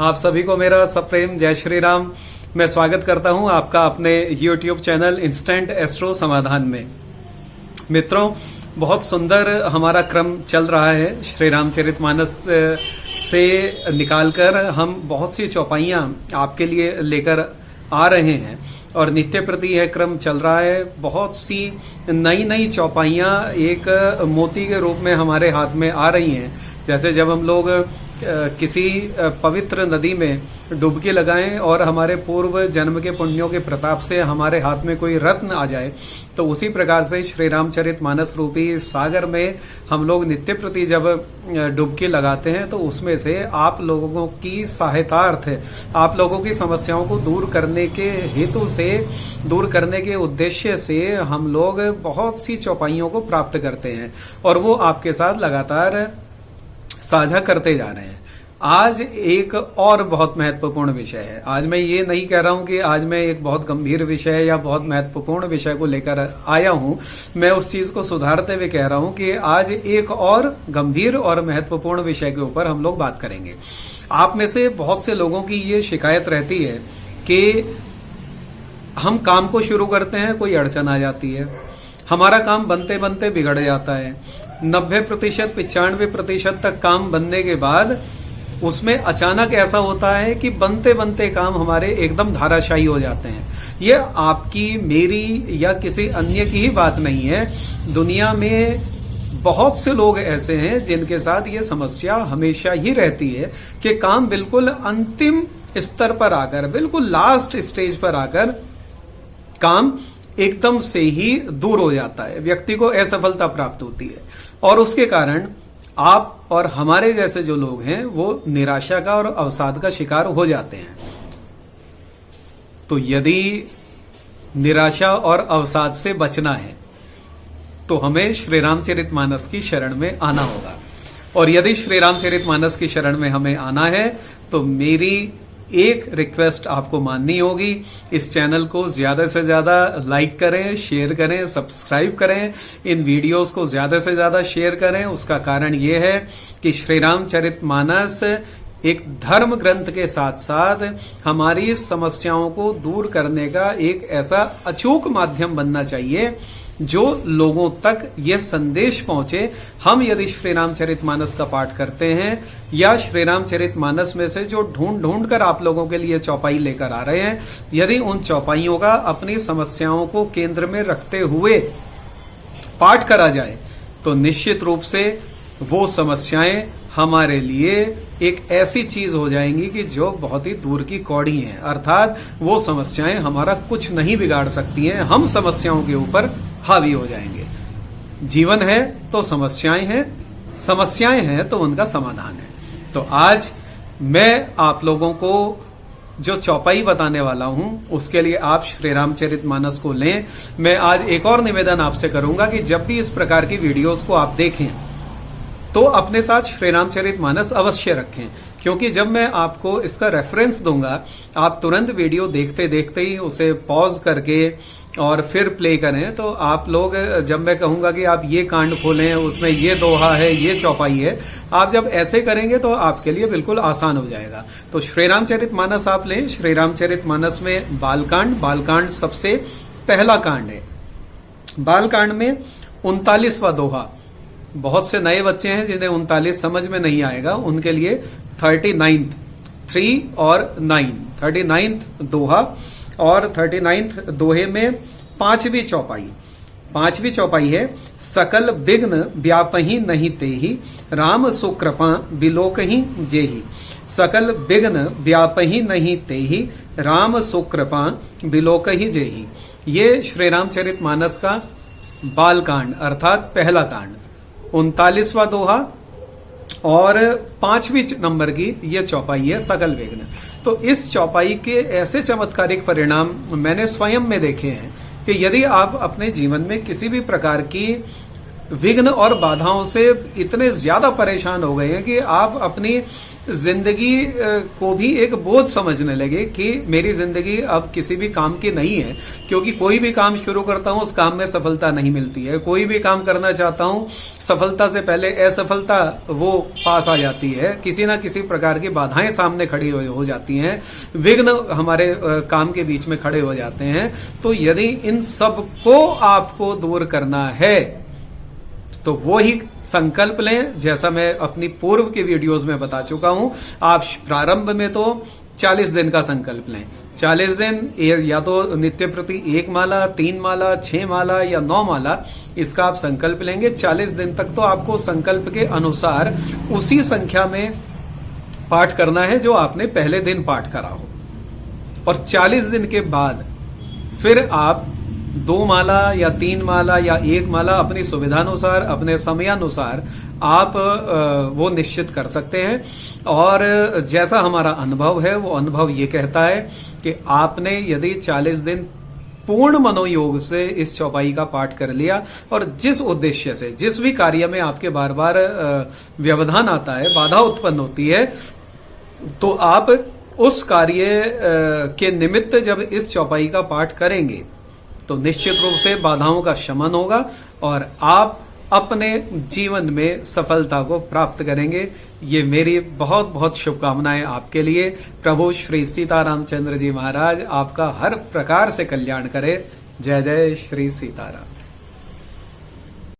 आप सभी को मेरा सप्रेम जय श्री राम। मैं स्वागत करता हूं आपका अपने YouTube चैनल इंस्टेंट एस्ट्रो समाधान में। मित्रों, बहुत सुंदर हमारा क्रम चल रहा है। श्री रामचरितमानस से निकालकर हम बहुत सी चौपाइयां आपके लिए लेकर आ रहे हैं और नित्य प्रति यह क्रम चल रहा है। बहुत सी नई नई चौपाइयां एक मोती के रूप में हमारे हाथ में आ रही हैं। जैसे जब हम लोग किसी पवित्र नदी में डुबकी लगाएं और हमारे पूर्व जन्म के पुण्यों के प्रताप से हमारे हाथ में कोई रत्न आ जाए, तो उसी प्रकार से श्री रामचरितमानस रूपी सागर में हम लोग नित्य प्रति जब डुबकी लगाते हैं तो उसमें से आप लोगों की सहायतार्थ, आप लोगों की समस्याओं को दूर करने के हेतु से, दूर करने के उद्देश्य से हम लोग बहुत सी चौपाइयों को प्राप्त करते हैं और वो आपके साथ लगातार साझा करते जा रहे हैं। आज एक और बहुत महत्वपूर्ण विषय है। आज मैं ये नहीं कह रहा हूं कि आज मैं एक बहुत गंभीर विषय या बहुत महत्वपूर्ण विषय को लेकर आया हूं। मैं उस चीज को सुधारते हुए कह रहा हूं कि आज एक और गंभीर और महत्वपूर्ण विषय के ऊपर हम लोग बात करेंगे। आप में से बहुत से लोगों की ये शिकायत रहती है कि हम काम को शुरू करते हैं, कोई अड़चन आ जाती है, हमारा काम बनते बनते बिगड़ जाता है। 90% 95% तक काम बनने के बाद उसमें अचानक ऐसा होता है कि बनते बनते काम हमारे एकदम धाराशायी हो जाते हैं। ये आपकी, मेरी या किसी अन्य की ही बात नहीं है। दुनिया में बहुत से लोग ऐसे हैं जिनके साथ ये समस्या हमेशा ही रहती है कि काम बिल्कुल अंतिम स्तर पर आकर, बिल्कुल लास्ट स्टेज पर आकर काम एकदम से ही दूर हो जाता है, व्यक्ति को असफलता प्राप्त होती है और उसके कारण आप और हमारे जैसे जो लोग हैं वो निराशा का और अवसाद का शिकार हो जाते हैं। तो यदि निराशा और अवसाद से बचना है तो हमें श्री रामचरितमानस की शरण में आना होगा। और यदि श्री रामचरितमानस की शरण में हमें आना है तो मेरी एक रिक्वेस्ट आपको माननी होगी। इस चैनल को ज्यादा से ज्यादा लाइक करें, शेयर करें, सब्सक्राइब करें, इन वीडियोस को ज्यादा से ज्यादा शेयर करें। उसका कारण ये है कि श्री रामचरितमानस एक धर्म ग्रंथ के साथ साथ हमारी समस्याओं को दूर करने का एक ऐसा अचूक माध्यम बनना चाहिए जो लोगों तक ये संदेश पहुंचे। हम यदि श्री रामचरितमानस का पाठ करते हैं या श्री रामचरितमानस में से जो ढूंढ ढूंढ कर आप लोगों के लिए चौपाई लेकर आ रहे हैं, यदि उन चौपाइयों का अपनी समस्याओं को केंद्र में रखते हुए पाठ करा जाए तो निश्चित रूप से वो समस्याएं हमारे लिए एक ऐसी चीज हो जाएंगी कि जो बहुत ही दूर की कौड़ी हैं। अर्थात वो समस्याएं हमारा कुछ नहीं बिगाड़ सकती हैं, हम समस्याओं के ऊपर हावी हो जाएंगे। जीवन है तो समस्याएं हैं, समस्याएं हैं तो उनका समाधान है। तो आज मैं आप लोगों को जो चौपाई बताने वाला हूं उसके लिए आप श्री रामचरितमानस को लें। मैं आज एक और निवेदन आपसे करूंगा कि जब भी इस प्रकार की वीडियोस को आप देखें तो अपने साथ श्री रामचरितमानस अवश्य रखें, क्योंकि जब मैं आपको इसका रेफरेंस दूंगा आप तुरंत वीडियो देखते देखते ही उसे पॉज करके और फिर प्ले करें। तो आप लोग, जब मैं कहूंगा कि आप ये कांड खोलें, उसमें ये दोहा है, ये चौपाई है, आप जब ऐसे करेंगे तो आपके लिए बिल्कुल आसान हो जाएगा। तो श्री रामचरितमानस आप लें। श्री रामचरितमानस में बालकांड सबसे पहला कांड है। बालकांड में 39वां दोहा। बहुत से नए बच्चे हैं जिन्हें 39 समझ में नहीं आएगा, उनके लिए 39th 3 और 9 39th दोहा और 39th दोहे में पांचवी चौपाई है। सकल विघ्न व्यापही नहीं तेहि, राम सुकृपा बिलोकहि जेहि। सकल विघ्न व्यापही नहीं तेहि, राम सुकृपा बिलोकहि जेहि। ये श्री रामचरितमानस का बालकांड अर्थात पहला कांड, 39वां दोहा और 5वीं नंबर की यह चौपाई है सकल विघ्न। तो इस चौपाई के ऐसे चमत्कारिक परिणाम मैंने स्वयं में देखे हैं कि यदि आप अपने जीवन में किसी भी प्रकार की विघ्न और बाधाओं से इतने ज्यादा परेशान हो गए हैं कि आप अपनी जिंदगी को भी एक बोझ समझने लगे कि मेरी जिंदगी अब किसी भी काम की नहीं है, क्योंकि कोई भी काम शुरू करता हूं उस काम में सफलता नहीं मिलती है। कोई भी काम करना चाहता हूं, सफलता से पहले असफलता वो पास आ जाती है, किसी ना किसी प्रकार की बाधाएं सामने खड़ी हो जाती हैं, विघ्न हमारे काम के बीच में खड़े हो जाते हैं। तो यदि इन सब को आपको दूर करना है तो वो ही संकल्प लें, जैसा मैं अपनी पूर्व के वीडियोस में बता चुका हूं। आप प्रारंभ में तो 40 दिन का संकल्प लें। 40 दिन या तो नित्य प्रति 1 माला, 3 माला, 6 माला या 9 माला, इसका आप संकल्प लेंगे। 40 दिन तक तो आपको संकल्प के अनुसार उसी संख्या में पाठ करना है जो आपने पहले दिन पाठ करा हो। और 40 दिन के बाद फिर आप 2 माला या 3 माला या 1 माला अपनी सुविधानुसार, अपने समयानुसार आप वो निश्चित कर सकते हैं। और जैसा हमारा अनुभव है, वो अनुभव ये कहता है कि आपने यदि 40 दिन पूर्ण मनोयोग से इस चौपाई का पाठ कर लिया और जिस उद्देश्य से, जिस भी कार्य में आपके बार बार व्यवधान आता है, बाधा उत्पन्न होती है, तो आप उस कार्य के निमित्त जब इस चौपाई का पाठ करेंगे तो निश्चित रूप से बाधाओं का शमन होगा और आप अपने जीवन में सफलता को प्राप्त करेंगे। ये मेरी बहुत बहुत शुभकामनाएं आपके लिए। प्रभु श्री सीतारामचंद्र जी महाराज आपका हर प्रकार से कल्याण करे। जय जय श्री सीताराम।